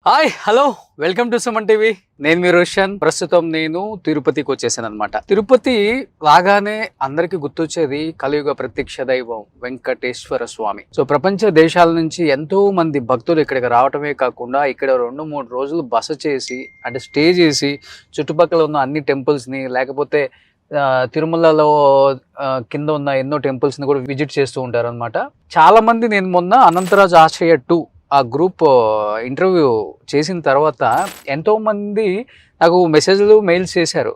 Hi hello welcome to Suman TV. నేను మీ రోషన్. ప్రస్తుతం నేను తిరుపతికి వచ్చేసాను అనమాట. తిరుపతి రాగానే అందరికి గుర్తొచ్చేది కలియుగ ప్రత్యక్ష దైవం వెంకటేశ్వర స్వామి. సో ప్రపంచ దేశాల నుంచి ఎంతో మంది భక్తులు ఇక్కడికి రావటమే కాకుండా ఇక్కడ 2-3 రోజులు బస చేసి అంటే స్టే చేసి చుట్టుపక్కల ఉన్న అన్ని టెంపుల్స్ ని లేకపోతే తిరుమలలో కింద ఉన్న ఎన్నో టెంపుల్స్ ని కూడా విజిట్ చేస్తూ ఉంటారు అనమాట. చాలా మంది నేను మొన్న అనంతరాజ్ ఆశ్రయ 2 ఆ గ్రూప్ ఇంటర్వ్యూ చేసిన తర్వాత ఎంతోమంది నాకు మెసేజ్లు మెయిల్స్ చేశారు.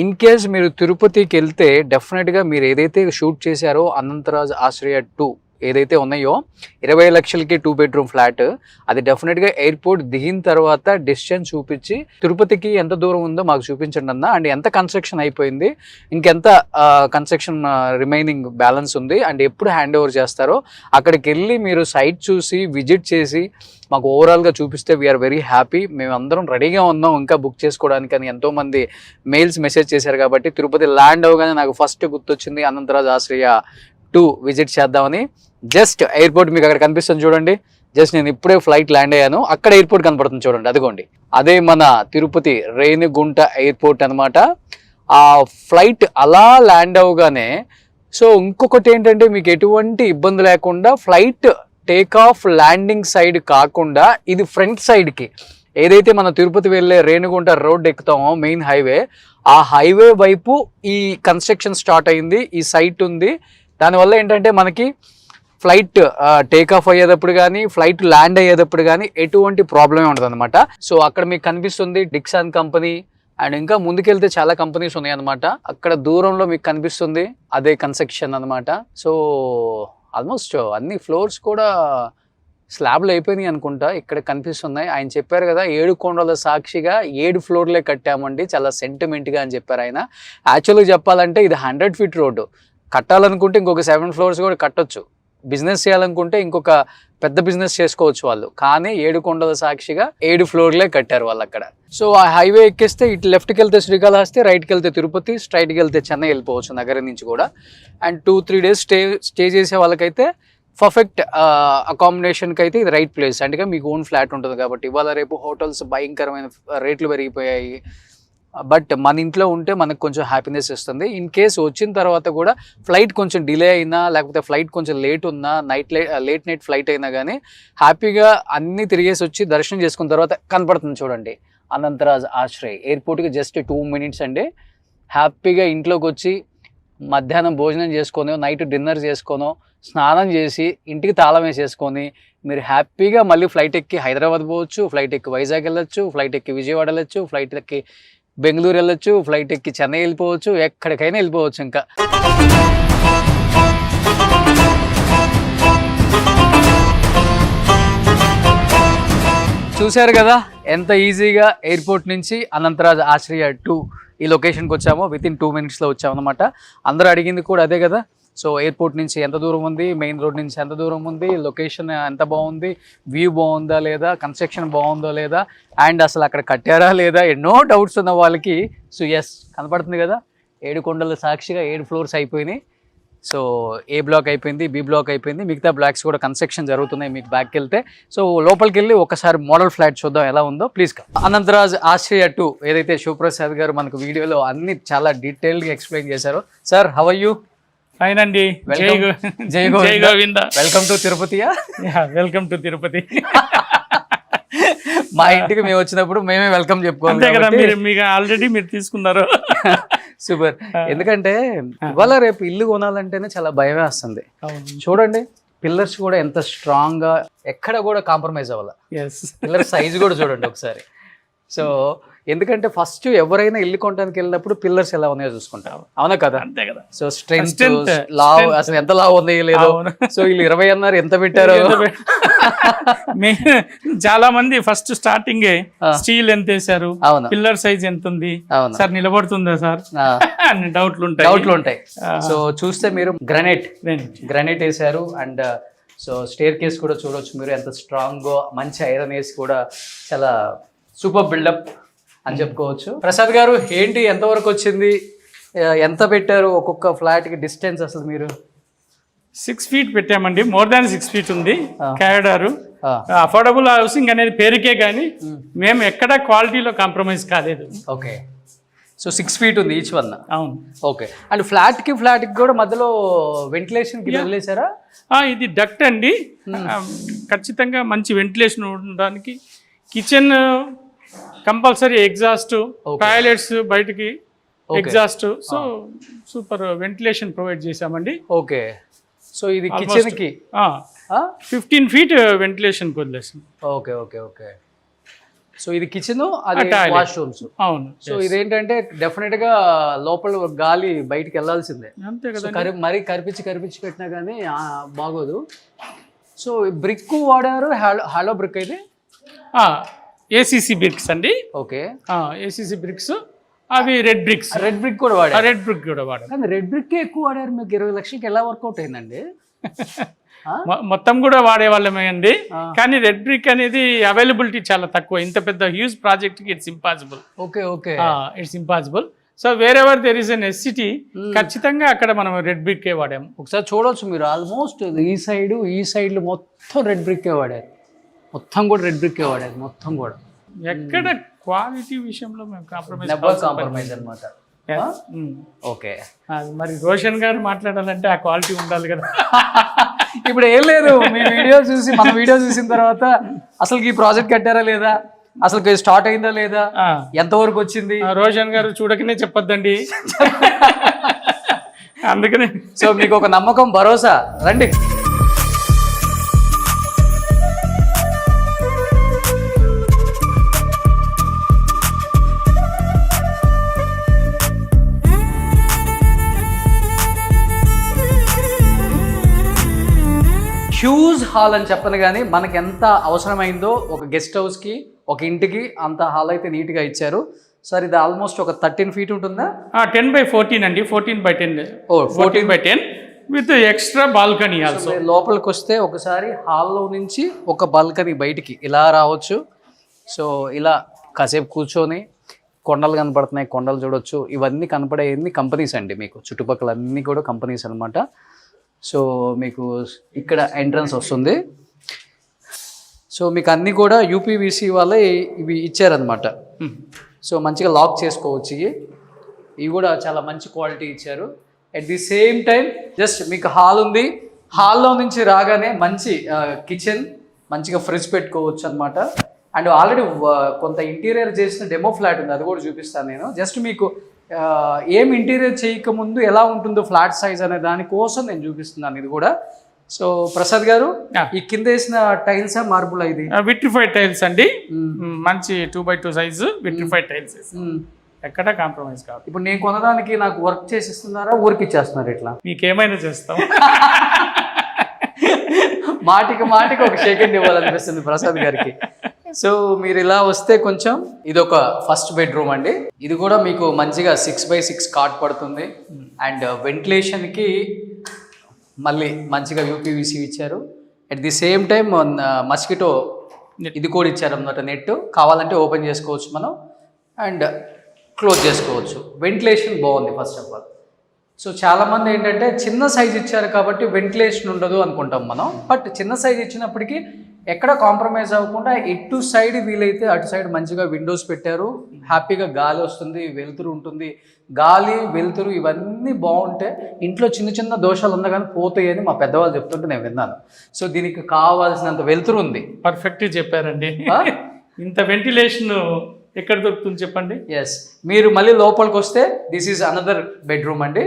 ఇన్ కేస్ మీరు తిరుపతికి వెళ్తే డెఫినెట్గా మీరు ఏదైతే షూట్ చేశారో అనంతరాజ్ ఆశ్రయ 2 ఏదైతే ఉన్నాయో 20 లక్షలకి 2 బెడ్రూమ్ ఫ్లాట్, అది డెఫినెట్గా ఎయిర్పోర్ట్ దిగిన తర్వాత డిస్టెన్స్ చూపించి తిరుపతికి ఎంత దూరం ఉందో మాకు చూపించండి అన్న, అండ్ ఎంత కన్స్ట్రక్షన్ అయిపోయింది, ఇంకెంత కన్స్ట్రక్షన్ రిమైనింగ్ బ్యాలెన్స్ ఉంది, అండ్ ఎప్పుడు హ్యాండ్ ఓవర్ చేస్తారో అక్కడికి వెళ్ళి మీరు సైట్ చూసి విజిట్ చేసి మాకు ఓవరాల్గా చూపిస్తే వీఆర్ వెరీ హ్యాపీ, మేమందరం రెడీగా ఉన్నాం ఇంకా బుక్ చేసుకోవడానికి అని ఎంతోమంది మెసేజ్ చేశారు. కాబట్టి తిరుపతి ల్యాండ్ అవగానే నాకు ఫస్ట్ గుర్తొచ్చింది అనంతరాజ్ ఆశ్రయ 2 విజిట్ చేద్దామని. జస్ట్ ఎయిర్పోర్ట్ మీకు అక్కడ కనిపిస్తుంది చూడండి. జస్ట్ నేను ఇప్పుడే ఫ్లైట్ ల్యాండ్ అయ్యాను, అక్కడ ఎయిర్పోర్ట్ కనపడుతుంది చూడండి, అదిగోండి అదే మన తిరుపతి రేణిగుంట ఎయిర్పోర్ట్ అనమాట. ఆ ఫ్లైట్ అలా ల్యాండ్ అవగానే సో ఇంకొకటి ఏంటంటే మీకు ఎటువంటి ఇబ్బంది లేకుండా flight take off landing side కాకుండా ఇది ఫ్రంట్ సైడ్కి ఏదైతే మన తిరుపతి వెళ్ళే రేణిగుంట రోడ్ ఎక్కుతామో మెయిన్ హైవే, ఆ హైవే వైపు ఈ కన్స్ట్రక్షన్ స్టార్ట్ అయింది, ఈ సైట్ ఉంది. దానివల్ల ఏంటంటే మనకి ఫ్లైట్ టేక్ ఆఫ్ అయ్యేటప్పుడు కానీ ఫ్లైట్ ల్యాండ్ అయ్యేటప్పుడు కానీ ఎటువంటి ప్రాబ్లమే ఉండదు అనమాట. సో అక్కడ మీకు కనిపిస్తుంది డిక్సాన్ కంపెనీ, అండ్ ఇంకా ముందుకెళ్తే చాలా కంపెనీస్ ఉన్నాయి అనమాట. అక్కడ దూరంలో మీకు కనిపిస్తుంది అదే కన్స్ట్రక్షన్ అనమాట. సో ఆల్మోస్ట్ అన్ని ఫ్లోర్స్ కూడా స్లాబ్లు అయిపోయినాయి అనుకుంటా, ఇక్కడ కనిపిస్తున్నాయి. ఆయన చెప్పారు కదా 7 కొండల సాక్షిగా 7 ఫ్లోర్లే కట్టామండి, చాలా సెంటిమెంట్గా అని చెప్పారు ఆయన. యాక్చువల్గా చెప్పాలంటే ఇది 100 ఫీట్ రోడ్డు, కట్టాలనుకుంటే ఇంకొక 7 ఫ్లోర్స్ కూడా కట్టొచ్చు, బిజినెస్ చేయాలనుకుంటే ఇంకొక పెద్ద బిజినెస్ చేసుకోవచ్చు వాళ్ళు. కానీ 7 కొండల సాక్షిగా 7 ఫ్లోర్లే కట్టారు వాళ్ళు అక్కడ. సో ఆ హైవే ఎక్కేస్తే ఇటు లెఫ్ట్కి వెళ్తే శ్రీకాళహస్తి, రైట్కి వెళ్తే తిరుపతి, స్ట్రైట్కి వెళ్తే చెన్నై వెళ్ళిపోవచ్చు నగరం నుంచి కూడా. అండ్ 2-3 డేస్ స్టే చేసే వాళ్ళకైతే పర్ఫెక్ట్ అకామిడేషన్కి అయితే ఇది రైట్ ప్లేస్. అంటే మీకు ఓన్ ఫ్లాట్ ఉంటుంది కాబట్టి. ఇవాళ రేపు హోటల్స్ భయంకరమైన రేట్లు పెరిగిపోయాయి, బట్ మన ఇంట్లో ఉంటే మనకు కొంచెం హ్యాపీనెస్ ఇస్తుంది. ఇన్ కేసు వచ్చిన తర్వాత కూడా ఫ్లైట్ కొంచెం డిలే అయినా లేకపోతే ఫ్లైట్ కొంచెం లేట్ ఉన్నా, లేట్ నైట్ ఫ్లైట్ అయినా కానీ హ్యాపీగా అన్నీ తిరిగేసి వచ్చి దర్శనం చేసుకున్న తర్వాత కనపడుతుంది చూడండి అనంతరాజ్ ఆశ్రయ్. ఎయిర్పోర్ట్కి జస్ట్ 2 మినిట్స్ అండి. హ్యాపీగా ఇంట్లోకి వచ్చి మధ్యాహ్నం భోజనం చేసుకొని, నైట్ డిన్నర్ చేసుకొని, స్నానం చేసి ఇంటికి తాళం వేసేసుకొని మీరు హ్యాపీగా మళ్ళీ ఫ్లైట్ ఎక్కి హైదరాబాద్ పోవచ్చు, ఫ్లైట్ ఎక్కి వైజాగ్ వెళ్ళొచ్చు, ఫ్లైట్ ఎక్కి విజయవాడ వెళ్ళొచ్చు, ఫ్లైట్ ఎక్కి బెంగళూరు వెళ్ళొచ్చు, ఫ్లైట్ ఎక్కి చెన్నై వెళ్ళిపోవచ్చు, ఎక్కడికైనా వెళ్ళిపోవచ్చు. ఇంకా చూశారు కదా ఎంత ఈజీగా ఎయిర్పోర్ట్ నుంచి అనంతరాజ్ ఆశ్రయ 2 ఈ లొకేషన్కి వచ్చామో. వితిన్ 2 మినిట్స్లో వచ్చామన్నమాట. అందరూ అడిగింది కూడా అదే కదా. సో ఎయిర్పోర్ట్ నుంచి ఎంత దూరం ఉంది, మెయిన్ రోడ్ నుంచి ఎంత దూరం ఉంది, లొకేషన్ ఎంత బాగుంది, వ్యూ బాగుందా లేదా, కన్స్ట్రక్షన్ బాగుందో లేదా, అండ్ అసలు అక్కడ కట్టారా లేదా, ఎన్నో డౌట్స్ ఉన్న వాళ్ళకి సో ఎస్ కనపడుతుంది కదా 7 కొండల సాక్షిగా 7 ఫ్లోర్స్ అయిపోయినాయి. సో ఏ బ్లాక్ అయిపోయింది, బి బ్లాక్ అయిపోయింది, మిగతా బ్లాక్స్ కూడా కన్స్ట్రక్షన్ జరుగుతున్నాయి మీకు బ్యాక్కి వెళ్తే. సో లోపలికి వెళ్ళి ఒకసారి మోడల్ ఫ్లాట్ చూద్దాం ఎలా ఉందో. ప్లీజ్ అనంతరాజ్ ఆశ్రయ 2 ఏదైతే శివప్రసాద్ గారు మనకు వీడియోలో అన్ని చాలా డీటెయిల్గా ఎక్స్ప్లెయిన్ చేశారు. Sir how are you? Fine అండి. జై గోవింద. వెల్కమ్ టు తిరుపతియా? Welcome to Tirupati. మా ఇంటికి మేము వచ్చినప్పుడు మేమే వెల్కమ్ చెప్పుకోవాలి కదా, మీకు ఆల్రెడీ మీరు తీసుకున్నారు. సూపర్. ఎందుకంటే ఇవాళ రేపు ఇల్లు కొనాలంటేనే చాలా భయం వేస్తుంది. చూడండి పిల్లర్స్ కూడా ఎంత స్ట్రాంగ్ గా, ఎక్కడ కూడా కాంప్రమైజ్ అవ్వాలి. పిల్లర్ సైజ్ కూడా చూడండి ఒకసారి. సో ఎందుకంటే ఫస్ట్ ఎవరైనా ఇల్లు కొనడానికి వెళ్ళినప్పుడు పిల్లర్స్ ఎలా ఉన్నాయో చూసుకుంటాం, అవునా కదా? అంతే కదా. సో స్ట్రెంగ్త్, లావ్, అసలు ఎంత లావ్ ఉంది లేదో. సో వీళ్ళు 20 అన్నారు, ఎంత పెట్టారో. చాలా మంది ఫస్ట్ స్టార్టింగ్ స్టీల్ ఎంత వేసారు, పిల్లర్ సైజ్ ఎంత ఉంది సార్, నిలబడుతుందా సార్, అన్ని డౌట్లు ఉంటాయి. సో చూస్తే మీరు గ్రానైట్ వేసారు. అండ్ సో స్టేర్ కేస్ కూడా చూడొచ్చు మీరు ఎంత స్ట్రాంగ్, మంచి ఐరన్ వేసి కూడా చాలా సూపర్ బిల్డప్ అని చెప్పుకోవచ్చు. ప్రసాద్ గారు ఏంటి, ఎంతవరకు వచ్చింది, ఎంత పెట్టారు ఒక్కొక్క ఫ్లాట్కి డిస్టెన్స్? అసలు మీరు 6 feet పెట్టామండి, మోర్ దాన్ 6 feet ఉంది కారిడారు. అఫోర్డబుల్ హౌసింగ్ అనేది పేరుకే కానీ మేము ఎక్కడ క్వాలిటీలో కాంప్రమైజ్ కాలేదు. ఓకే, సో 6 feet ఉంది ఈచ్ వన్. అవును. ఓకే, అండ్ ఫ్లాట్కి కూడా మధ్యలో వెంటిలేషన్కి వదిలేసారా? ఇది డక్ట్ అండి, ఖచ్చితంగా మంచి వెంటిలేషన్ ఉండడానికి. కిచెన్ కంపల్సరీ ఎగ్జాస్ట్, టాయిలెట్స్ బయటికి exhaust, so super ventilation provide చేశామండి. ఓకే, సో ఇది కిచెన్కి 15 feet వెంటిలేషన్ వదిలేసాం. ఓకే ఓకే ఓకే, సో ఇది కిచెన్, అది వాష్రూమ్స్. అవును. సో ఇదేంటంటే డెఫినెట్ గా లోపల గాలి బయటికి వెళ్ళాల్సిందే, అంతే కదా. మరీ కరిపించి పెట్టినా కానీ బాగోదు. సో బ్రిక్ వాడారు, హాలో బ్రిక్ అయితే ఏసీసీ బ్రిక్స్ అండి. ఓకే, ఏసీసీ బ్రిక్స్, అవి రెడ్ బ్రిక్స్. రెడ్ బ్రిక్ కూడా వాడారు. రెడ్ బ్రిక్ కూడా వాడారు, కానీ రెడ్ బ్రిక్ ఎక్కువ వాడారు. మీకు 20 లక్షలకి ఎలా వర్కౌట్ అయిందండి? మొత్తం కూడా వాడేవాళ్ళమే అండి, కానీ రెడ్ బ్రిక్ అనేది అవైలబిలిటీ చాలా తక్కువ. ఇంత పెద్ద హ్యూజ్ ప్రాజెక్ట్ కి it's impossible. Okay okay, it's impossible. So wherever there is necessity, ఖచ్చితంగా అక్కడ మనం రెడ్ బ్రిక్ వాడాము. ఒకసారి చూడవచ్చు మీరు, ఆల్మోస్ట్ ఈ సైడ్ మొత్తం రెడ్ బ్రిక్ వాడారు, మొత్తం కూడా రెడ్ బ్రిక్ వాడారు మొత్తం కూడా. ఎక్కడ క్వాలిటీ విషయంలో మేము కాంప్రమైజ్ అన్నమాట. ఓకే, మరి రోషన్ గారు మాట్లాడాలంటే ఆ క్వాలిటీ ఉండాలి కదా. ఇప్పుడు ఏం లేదు, మీ మన వీడియో చూసిన తర్వాత అసలు ఈ ప్రాజెక్ట్ కట్టారా లేదా, అసలు స్టార్ట్ అయిందా లేదా, ఎంతవరకు వచ్చింది, రోషన్ గారు చూడకనే చెప్పొద్దండి. అందుకనే సో మీకు ఒక నమ్మకం, భరోసా, రండి. హ్యూజ్ హాల్ అని చెప్పను కానీ మనకి ఎంత అవసరమైందో ఒక గెస్ట్ హౌస్కి, ఒక ఇంటికి అంత హాల్ అయితే నీట్గా ఇచ్చారు. సార్ ఇది ఆల్మోస్ట్ ఒక 13 feet ఉంటుందా? 10/14 అండి, 14/10. 14/10 విత్ ఎక్స్ట్రా బాల్కనీ ఆల్సో. లోపలికి వస్తే ఒకసారి హాల్లో నుంచి ఒక బాల్కనీ బయటికి ఇలా రావచ్చు. సో ఇలా కాసేపు కూర్చొని కొండలు కనపడుతున్నాయి, కొండలు చూడొచ్చు. ఇవన్నీ కనపడేవన్నీ కంపెనీస్ అండి, మీకు చుట్టుపక్కల అన్నీ కూడా కంపెనీస్ అనమాట. సో మీకు ఇక్కడ ఎంట్రన్స్ వస్తుంది. సో మీకు అన్నీ కూడా యూపీవీసీ వాళ్ళే ఇవి ఇచ్చారనమాట. సో మంచిగా లాక్ చేసుకోవచ్చు. ఇవి కూడా చాలా మంచి క్వాలిటీ ఇచ్చారు. At the same time just మీకు హాల్ ఉంది, హాల్లో నుంచి రాగానే మంచి కిచెన్, మంచిగా ఫ్రిడ్జ్ పెట్టుకోవచ్చు అనమాట. అండ్ ఆల్రెడీ కొంత ఇంటీరియర్ చేసిన డెమో ఫ్లాట్ ఉంది, అది కూడా చూపిస్తాను నేను. జస్ట్ మీకు ఏం ఇంటీరియర్ చేయకముందు ఎలా ఉంటుందో ఫ్లాట్ సైజ్ అనే దానికోసం నేను చూపిస్తున్నాను ఇది కూడా. సో ప్రసాద్ గారు, ఈ కింద వేసిన టైల్స్ మార్బుల్ ఇది విట్రిఫైడ్ టైల్స్ అండి, మంచి 2x2 సైజు విట్రిఫైడ్ టైల్స్, ఎక్కడ కాంప్రమైజ్ కాదు. ఇప్పుడు నేను కొనడానికి నాకు వర్క్ చేసి ఇస్తున్నారా, ఊరికి ఇచ్చేస్తున్నారు? ఇట్లా మీకేమైనా చేస్తాం. మాటికి ఒక సెకండ్ ఇవ్వాలనిపిస్తుంది ప్రసాద్ గారికి. సో మీరు ఇలా వస్తే కొంచెం, ఇది ఒక ఫస్ట్ బెడ్రూమ్ అండి. ఇది కూడా మీకు మంచిగా 6x6 కాట్ పడుతుంది. అండ్ వెంటిలేషన్కి మళ్ళీ మంచిగా యూపీవీసీ ఇచ్చారు. At the same time mosquito ఇది కూడా ఇచ్చారన్నమాట, నెట్. కావాలంటే ఓపెన్ చేసుకోవచ్చు మనం అండ్ క్లోజ్ చేసుకోవచ్చు. వెంటిలేషన్ బాగుంది ఫస్ట్ ఆఫ్ ఆల్. సో చాలామంది ఏంటంటే చిన్న సైజ్ ఇచ్చారు కాబట్టి వెంటిలేషన్ ఉండదు అనుకుంటాం మనం. బట్ చిన్న సైజ్ ఇచ్చినప్పటికీ ఎక్కడ కాంప్రమైజ్ అవ్వకుండా ఇటు సైడ్ వీలైతే అటు సైడ్ మంచిగా విండోస్ పెట్టారు. హ్యాపీగా గాలి వస్తుంది, వెలుతురు ఉంటుంది. గాలి వెలుతురు ఇవన్నీ బాగుంటే ఇంట్లో చిన్న చిన్న దోషాలు ఉన్నా కానీ పోతాయి అని మా పెద్దవాళ్ళు చెప్తుంటే నేను విన్నాను. సో దీనికి కావాల్సినంత వెలుతురు ఉంది. పర్ఫెక్ట్గా చెప్పారండి. ఇంత వెంటిలేషన్ ఎక్కడ దొరుకుతుంది చెప్పండి? ఎస్, మీరు మళ్ళీ లోపలికి వస్తే దిస్ ఈజ్ అనదర్ బెడ్రూమ్ అండి.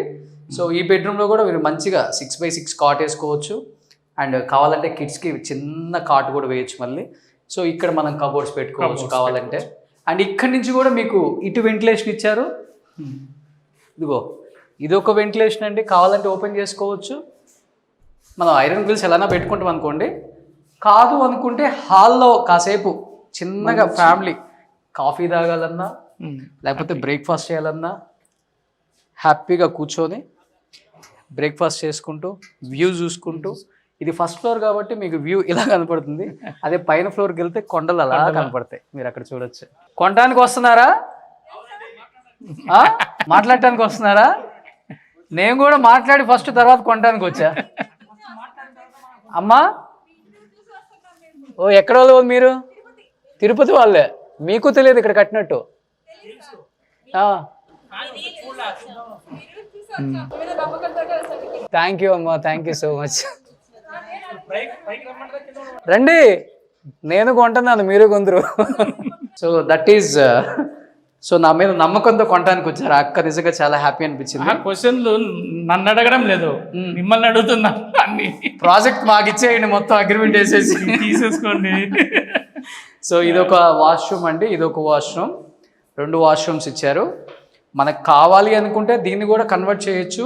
సో ఈ బెడ్రూమ్లో కూడా మీరు మంచిగా 6x6 కాట్ వేసుకోవచ్చు. అండ్ కావాలంటే కిడ్స్కి చిన్న కాట్ కూడా వేయచ్చు మళ్ళీ. సో ఇక్కడ మనం కబోర్డ్స్ పెట్టుకోవచ్చు కావాలంటే. అండ్ ఇక్కడి నుంచి కూడా మీకు ఇటు వెంటిలేషన్ ఇచ్చారు. ఇదిగో ఇదొక వెంటిలేషన్ అండి, కావాలంటే ఓపెన్ చేసుకోవచ్చు. మనం ఐరన్ గ్రిల్స్ ఎలానా పెట్టుకుంటాం అనుకోండి. కాదు అనుకుంటే హాల్లో కాసేపు చిన్నగా ఫ్యామిలీ కాఫీ తాగాలన్నా లేకపోతే బ్రేక్ఫాస్ట్ చేయాలన్నా హ్యాపీగా కూర్చొని బ్రేక్ఫాస్ట్ చేసుకుంటూ వ్యూ చూసుకుంటూ. ఇది ఫస్ట్ ఫ్లోర్ కాబట్టి మీకు వ్యూ ఇలా కనపడుతుంది. అదే పైన ఫ్లోర్కి వెళ్తే కొండలు అలా కనపడతాయి, మీరు అక్కడ చూడొచ్చు. కొనడానికి వస్తున్నారా, మాట్లాడటానికి వస్తున్నారా? నేను కూడా మాట్లాడి ఫస్ట్ తర్వాత కొనడానికి వచ్చా. అమ్మా ఓ ఎక్కడ వాళ్ళు మీరు? తిరుపతి వాళ్ళే. మీకు తెలియదు ఇక్కడ కట్టినట్టు? థ్యాంక్ యూ అమ్మా, థ్యాంక్ యూ సో మచ్. రండి, నేను కొంటున్నాను, మీరు కొందరు. సో దట్ ఈస్ సో నా మీద నమ్మకంతో కొనడానికి వచ్చారు. అక్క నిజంగా చాలా హ్యాపీ అనిపించింది. క్వశ్చన్లు నన్ను అడగడం లేదు, మిమ్మల్ని అడుగుతున్నా. అన్ని ప్రాజెక్ట్ మాకు ఇచ్చేయండి, మొత్తం అగ్రిమెంట్ వేసేసి తీసేసుకోండి. సో ఇదొక వాష్రూమ్ అండి, ఇదొక వాష్రూమ్, 2 వాష్రూమ్స్ ఇచ్చారు. మనకు కావాలి అనుకుంటే దీన్ని కూడా కన్వర్ట్ చేయొచ్చు,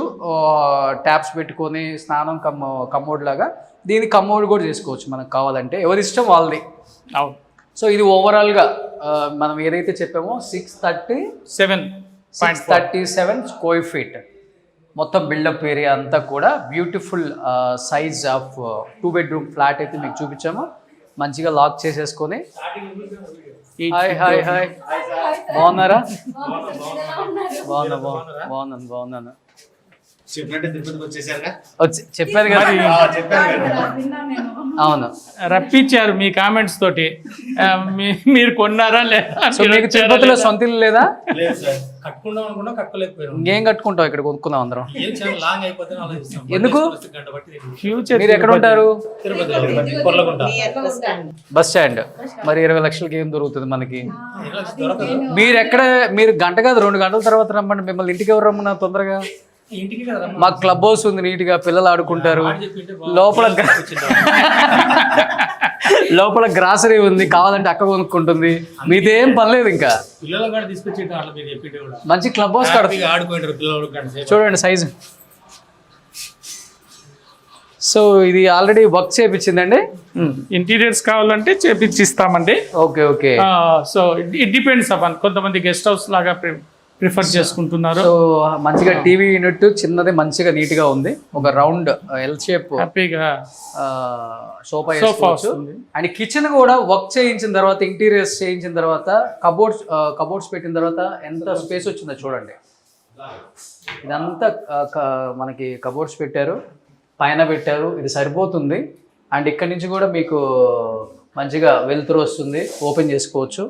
ట్యాప్స్ పెట్టుకొని స్నానం కమోడ్ లాగా. దీన్ని కమోడ్ కూడా చేసుకోవచ్చు మనకు కావాలంటే, ఎవరి ఇష్టం వాళ్ళది. అవును. సో ఇది ఓవరాల్గా మనం ఏదైతే చెప్పామో 637 స్క్వేర్ ఫీట్ మొత్తం బిల్డప్ ఏరియా అంతా కూడా beautiful size of 2 bedroom flat అయితే మీకు చూపించాము. మంచిగా లాక్ చేసేసుకొని. హాయ్ హాయ్ హాయ్, బాగున్నారా? బాగున్నాను. చెప్పారు కదా, అవును, రప్పించారు మీ కామెంట్స్ తోటి. మీరు కొన్నారా లేదా? సో మీకు తిరుపతిలో సొంత ఇల్లు లేదా? ఇంకేం కట్టుకుంటావు, ఇక్కడ కొనుక్కుందాం అందరం. ఎందుకు? ఫ్యూచర్ మీరు ఎక్కడ ఉంటారు? Bus stand. మరి 20 లక్షలకి ఏం దొరుకుతుంది మనకి? మీరు గంట కాదు 2 గంటల తర్వాత రమ్మండి. మిమ్మల్ని ఇంటికి ఎవరు రమ్మన్నా తొందరగా? మాకు క్లబ్ హౌస్ ఉంది, నీట్గా పిల్లలు ఆడుకుంటారు. లోపల గ్రాసరీ ఉంది, కావాలంటే అక్క కొనుక్కుంటుంది. మీదేం పనిలేదు ఇంకా. మంచి క్లబ్ హౌస్ చూడండి సైజు. సో ఇది ఆల్రెడీ వర్క్ చేయించిందండి. ఇంటీరియర్స్ కావాలంటే చేపించిస్తామండి. Okay. So it depends upon, కొంతమంది గెస్ట్ హౌస్ లాగా ప్రిఫర్ చేసుకుంటున్నారు. సో మంచిగా టీవీ యూనిట్ చిన్నది, మంచిగా నీట్ గా ఉంది. ఒక రౌండ్ ఎల్ షేప్ హ్యాపీగా సోఫా వేసుకోవచ్చు. అండ్ కిచెన్ కూడా వర్క్ చేయించిన తర్వాత, ఇంటీరియర్స్ చేయించిన తర్వాత, కబోర్డ్స్ పెట్టిన తర్వాత ఎంత స్పేస్ వచ్చిందో చూడండి. ఇదంతా మనకి కబోర్డ్స్ పెట్టారు, పైన పెట్టారు, ఇది సరిపోతుంది. అండ్ ఇక్కడ నుంచి కూడా మీకు మంచిగా వెలుతురు వస్తుంది, ఓపెన్ చేసుకోవచ్చు.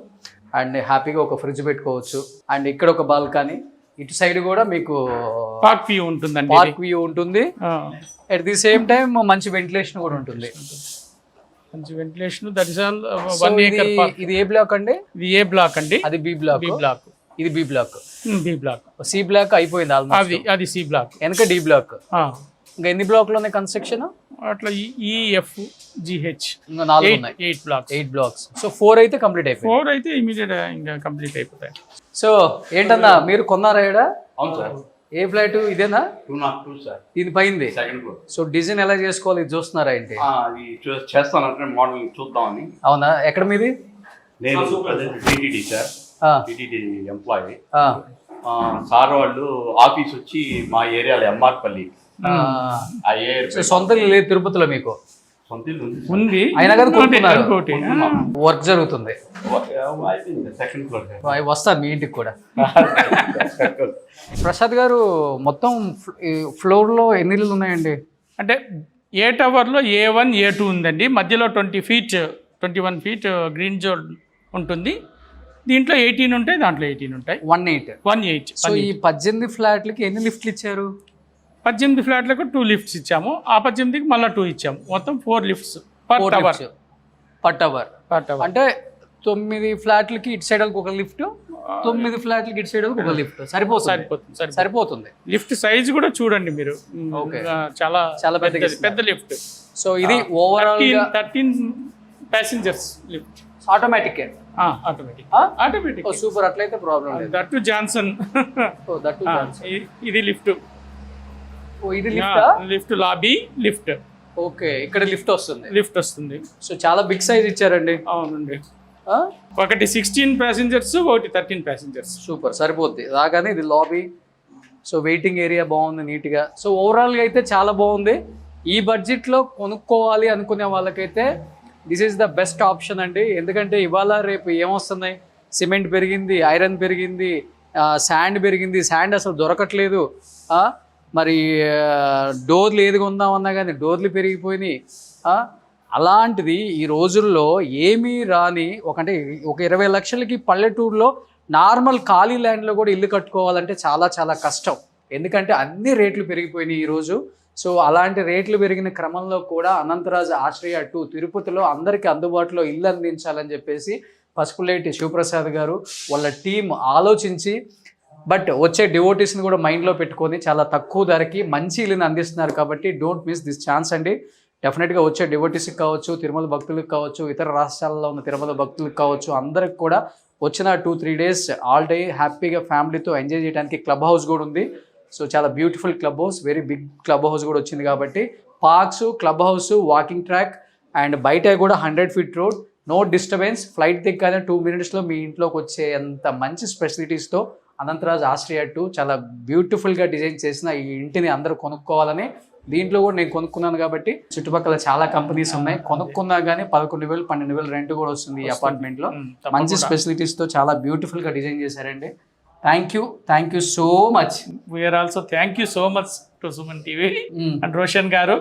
అండ్ హ్యాపీగా ఒక ఫ్రిడ్జ్ పెట్టుకోవచ్చు. అండ్ ఇక్కడ ఒక బాల్కనీ, ఇటు సైడ్ కూడా మీకు పార్క్ వ్యూ ఉంటుందండి. పార్క్ వ్యూ ఉంటుంది. అట్ ది సేమ్ టైం మంచి వెంటిలేషన్ కూడా ఉంటుంది. మంచి ventilation. That is all 1 acre park. ఇది ఏ బ్లాక్ అండి? ఇది ఏ బ్లాక్ అండి? అది బి బ్లాక్. ఇది బి బ్లాక్. సి బ్లాక్ అయిపోయింది ఆల్మోస్ట్. అది సి బ్లాక్, వెనక డి బ్లాక్. ఇంకా ఎన్ని బ్లాక్లు ఉన్నాయి కన్స్ట్రక్షన్? అట్లా EFGH ఇంకా 4 ఉన్నాయి. 8 బ్లాక్స్. సో 4 అయితే కంప్లీట్ అయిపోయింది. 4 అయితే ఇమీడియట్ ఇంకా కంప్లీట్ అయిపోతాయి. సో ఏంటన్నా మీరు కొన్నారా ఇక్కడ? అవును సార్. ఏ ఫ్లాట్ ఇదేనా? 202 సార్. ఇది పైంది. Second floor. సో డిజైన్ ఎలా చేసుకోవాలి ఇది చూస్తున్నారా ఏంటి? అది చేస్తానంటే మోడల్ చూద్దామని. అవునా, ఎక్కడ మీది? నేను TTD sir, TTD employee. Sir వాళ్ళు ఆఫీస్ వచ్చి మా ఏరియాలో ఎంఆర్పల్లి. సొంత లేదు తిరుపతిలో మీకు? సొంత ఇల్లు ఉంది, అయినా కానీ కొనుక్కున్నారు. వర్క్ జరుగుతుంది. Second floor. వస్తాను మీ ఇంటికి కూడా. ప్రసాద్ గారు, మొత్తం ఫ్లోర్ లో ఎన్ని ఇల్లు ఉన్నాయండి? అంటే ఏ టవర్లో A1 A2 ఉందండి. మధ్యలో 21 ఫీట్ గ్రీన్ జోన్ ఉంటుంది. దీంట్లో 18 ఉంటాయి, దాంట్లో 18 ఉంటాయి. 18. సో ఈ 18 ఫ్లాట్లకి ఎన్ని లిఫ్ట్లు ఇచ్చారు? 18 ఫ్లాట్లకు 2 లిఫ్ట్స్ ఇచ్చాము. ఆ 18కి మళ్ళీ 2 ఇచ్చాము. మొత్తం 4 లిఫ్ట్స్ పర్ టవర్. అంటే 9 ఫ్లాట్లకి ఇటు సైడ్ ఒక లిఫ్ట్, 9 ఫ్లాట్లకి ఇటు సైడ్ ఒక లిఫ్ట్. సరిపోతుంది. లిఫ్ట్ సైజ్ కూడా చూడండి మీరు. చాలా చాలా పెద్ద లిఫ్ట్. సో ఇది overall 13 passengers lift. Automatic. Super. అట్లయితే ప్రాబ్లం లేదు. That Johnson. ఇది లిఫ్ట్. ఇది లిఫ్ట్ లాబీ లిఫ్ట్. ఓకే, ఇక్కడ లిఫ్ట్ వస్తుంది. సో చాలా బిగ్ సైజ్ ఇచ్చారండి. అవునండి. ఒకటి 16 ప్యాసింజర్స్, ఒకటి 13 ప్యాసింజర్స్. సూపర్, సరిపోద్ది. రాగానే ఇది లాబీ. సో వెయిటింగ్ ఏరియా బాగుంది నీట్గా. సో ఓవరాల్గా అయితే చాలా బాగుంది. ఈ బడ్జెట్లో కొనుక్కోవాలి అనుకునే వాళ్ళకైతే this is the best option అండి. ఎందుకంటే ఇవాళ రేపు ఏమొస్తున్నాయి, సిమెంట్ పెరిగింది, ఐరన్ పెరిగింది, శాండ్ పెరిగింది. శాండ్ అసలు దొరకట్లేదు. మరి డోర్లు ఏది కొందామన్నా కానీ డోర్లు పెరిగిపోయినాయి. అలాంటిది ఈ రోజుల్లో ఏమీ రాని అంటే ఒక 20 లక్షలకి పల్లెటూరులో నార్మల్ ఖాళీ ల్యాండ్లో కూడా ఇల్లు కట్టుకోవాలంటే చాలా చాలా కష్టం. ఎందుకంటే అన్ని రేట్లు పెరిగిపోయినాయి ఈరోజు. సో అలాంటి రేట్లు పెరిగిన క్రమంలో కూడా అనంతరాజ్ ఆశ్రయ 2 తిరుపతిలో అందరికీ అందుబాటులో ఇల్లు అందించాలని చెప్పేసి పసుపులేటి శివప్రసాద్ గారు వాళ్ళ టీం ఆలోచించి, బట్ వచ్చే డివోటీస్ని కూడా మైండ్లో పెట్టుకొని చాలా తక్కువ ధరకి మంచి ఇల్లుని అందిస్తున్నారు. కాబట్టి డోంట్ మిస్ దిస్ ఛాన్స్ అండి. డెఫినెట్గా వచ్చే డివోటీస్కి కావచ్చు, తిరుమల భక్తులకు కావచ్చు, ఇతర రాష్ట్రాల్లో ఉన్న తిరుమల భక్తులకు కావచ్చు, అందరికి కూడా వచ్చిన 2-3 డేస్ ఆల్ డే హ్యాపీగా ఫ్యామిలీతో ఎంజాయ్ చేయడానికి క్లబ్ హౌస్ కూడా ఉంది. సో చాలా beautiful club house, very big club house కూడా వచ్చింది. కాబట్టి parks, club house, walking track and బయట కూడా 100 feet road, no disturbance. Flight దిగ్గానే 2 మినిట్స్లో మీ ఇంట్లోకి వచ్చే అంత మంచి ఫెసిలిటీస్తో అనంతరాజ్ ఆశ్రయ 2 చాలా బ్యూటిఫుల్గా డిజైన్ చేసిన ఈ ఇంటిని అందరూ కొనుక్కోవాలని, దీంట్లో కూడా నేను కొనుక్కున్నాను. కాబట్టి చుట్టుపక్కల చాలా కంపెనీస్ ఉన్నాయి, కొనుక్కున్నా కానీ 11,000 12,000 రెంట్ కూడా వస్తుంది ఈ అపార్ట్మెంట్లో. మంచి ఫెసిలిటీస్తో చాలా బ్యూటిఫుల్గా డిజైన్ చేశారండి. Thank you so much. We're also thank you so much to Suman TV and Roshan గారు.